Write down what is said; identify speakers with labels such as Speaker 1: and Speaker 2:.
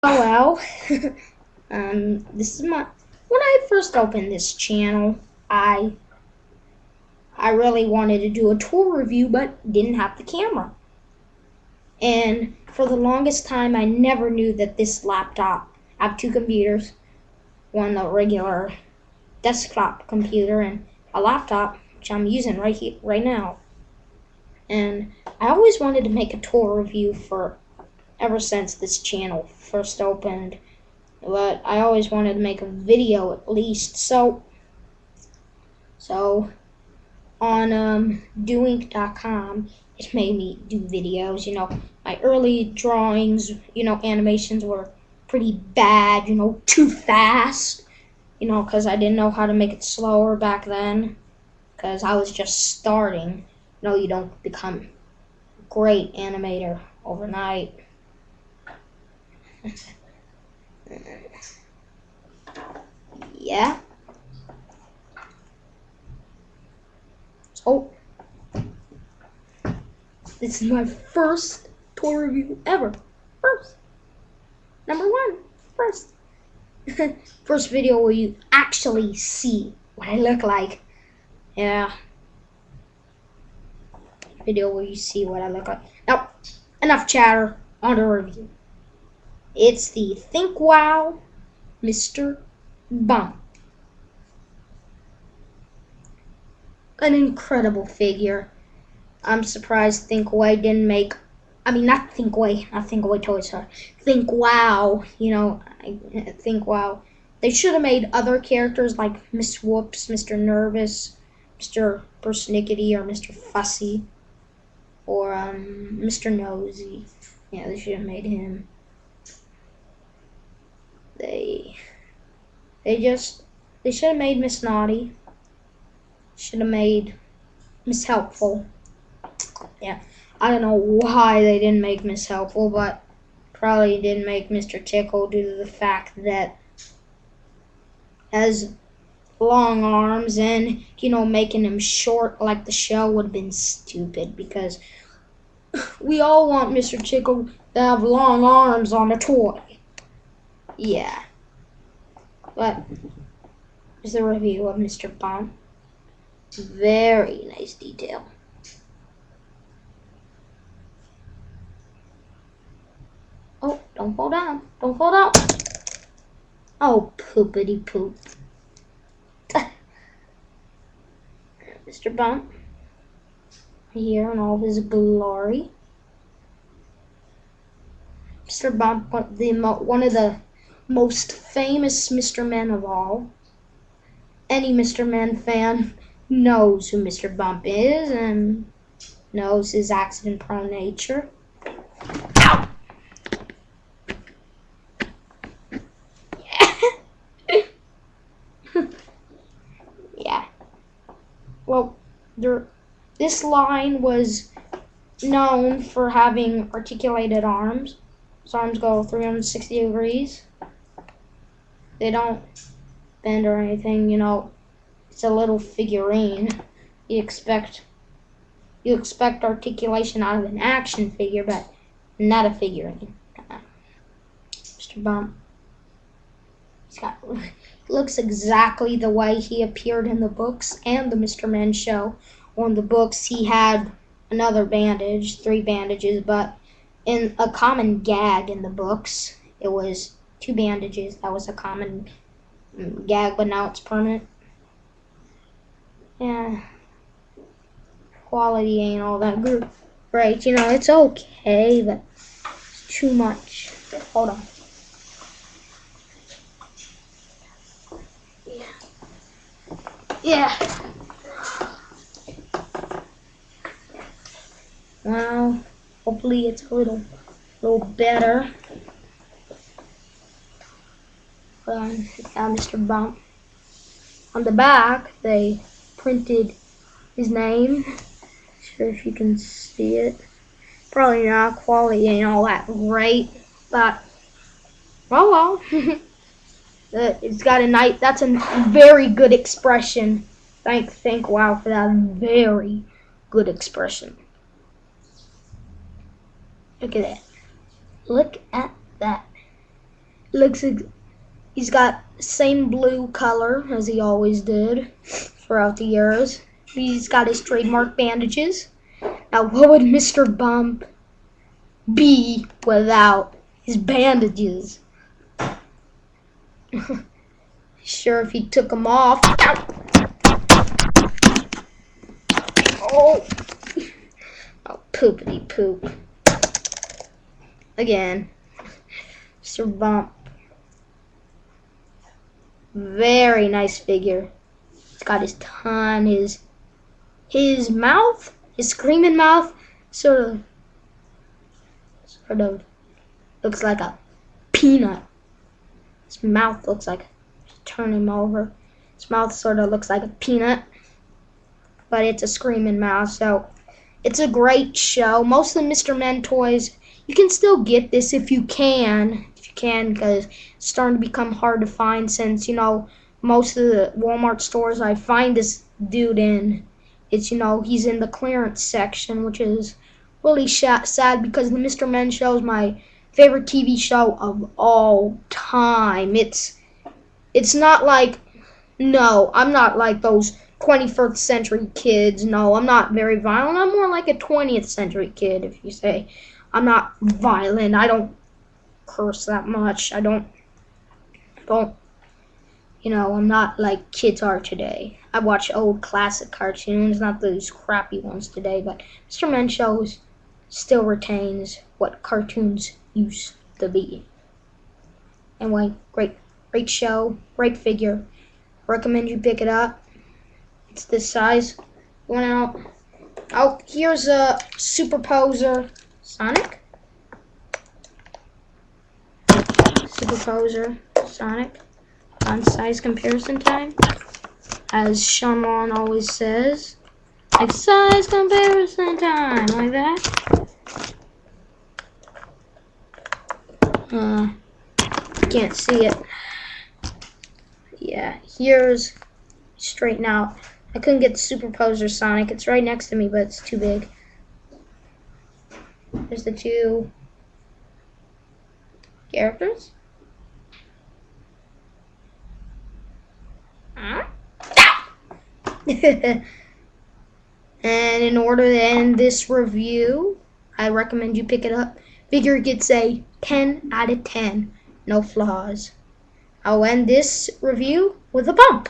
Speaker 1: Oh well. This is when I first opened this channel, I really wanted to do a tool review, but didn't have the camera. And for the longest time, I never knew that this laptop, I have two computers, one a regular desktop computer and a laptop, which I'm using right now. And I always wanted to make a tool review ever since this channel first opened. But I always wanted to make a video at least. So on doink.com, it made me do videos. You know, my early drawings, animations were pretty bad, too fast, because I didn't know how to make it slower back then, because I was just starting. You don't become a great animator overnight. Yeah. So, this is my first tool review ever. First. Number one. First. First video where you actually see what I look like. Yeah. Video where you see what I look like. Now, enough chatter. On the review. It's the Think Wow Mr. Bump. An incredible figure. I'm surprised Thinkway didn't make, not Thinkway Toys, sorry. Think Wow, Think Wow. They should have made other characters like Miss Whoops, Mr. Nervous, Mr. Persnickety, or Mr. Fussy, or Mr. Nosy. Yeah, they should have made him. They should have made Miss Naughty. Should have made Miss Helpful. Yeah, I don't know why they didn't make Miss Helpful, but probably didn't make Mr. Tickle due to the fact that has long arms, and making him short like the shell would have been stupid, because we all want Mr. Tickle to have long arms on a toy. Yeah. But here's the review of Mr. Bump. Very nice detail. Oh, don't fall down. Don't fall down. Oh, poopity poop. Mr. Bump. Here in all of his glory. Mr. Bump, one of the most famous Mr. Men of all. Any Mr. Men fan knows who Mr. Bump is and knows his accident-prone nature. Ow! Yeah. Well, this line was known for having articulated arms. His arms go 360 degrees. They don't bend or anything, It's a little figurine. You expect articulation out of an action figure, but not a figurine. Mr. Bump. Looks exactly the way he appeared in the books and the Mr. Men show. On the books, he had another bandage, 3 bandages, but in a common gag in the books, it was 2 bandages. That was a common gag, but now it's permanent. Yeah. Quality ain't all that good. Right, it's okay, but it's too much. Hold on. Yeah. Well, hopefully it's a little better. Mr. Bump. On the back, they printed his name. Not sure if you can see it. Probably not. Quality ain't all that great, but oh well. It's got a nice. That's a very good expression. Thank Wow for that very good expression. Look at that. Look at that. Looks like he's got the same blue color as he always did throughout the years. He's got his trademark bandages. Now, what would Mr. Bump be without his bandages? Sure, if he took them off. Oh, poopity poop. Again, Mr. Bump. Very nice figure. He's got his tongue, his mouth, his screaming mouth, sort of looks like a peanut. His mouth looks like, turn him over. His mouth sort of looks like a peanut, but it's a screaming mouth. So it's a great show. Most of the Mr. Men toys, you can still get this if you can, because it's starting to become hard to find since, you know, most of the Walmart stores I find this dude in, it's, you know, he's in the clearance section, which is really sad because the Mr. Men show is my favorite TV show of all time. It's not like, no, I'm not like those 21st century kids. No, I'm not very violent. I'm more like a 20th century kid, if you say. I'm not violent. I don't curse that much. I don't, you know, I'm not like kids are today. I watch old classic cartoons, not those crappy ones today, but Mr. Men shows still retains what cartoons used to be. Anyway, great show, great figure. Recommend you pick it up. It's this size. Went out. Oh, here's a Superposer Sonic. Superposer Sonic. On size comparison time, as Sean always says. Like size comparison time, like that. Can't see it. Yeah, here's straighten out. I couldn't get the Superposer Sonic. It's right next to me, but it's too big. There's the two characters. And in order to end this review, I recommend you pick it up. Figure gets a 10 out of 10. No flaws. I'll end this review with a bump.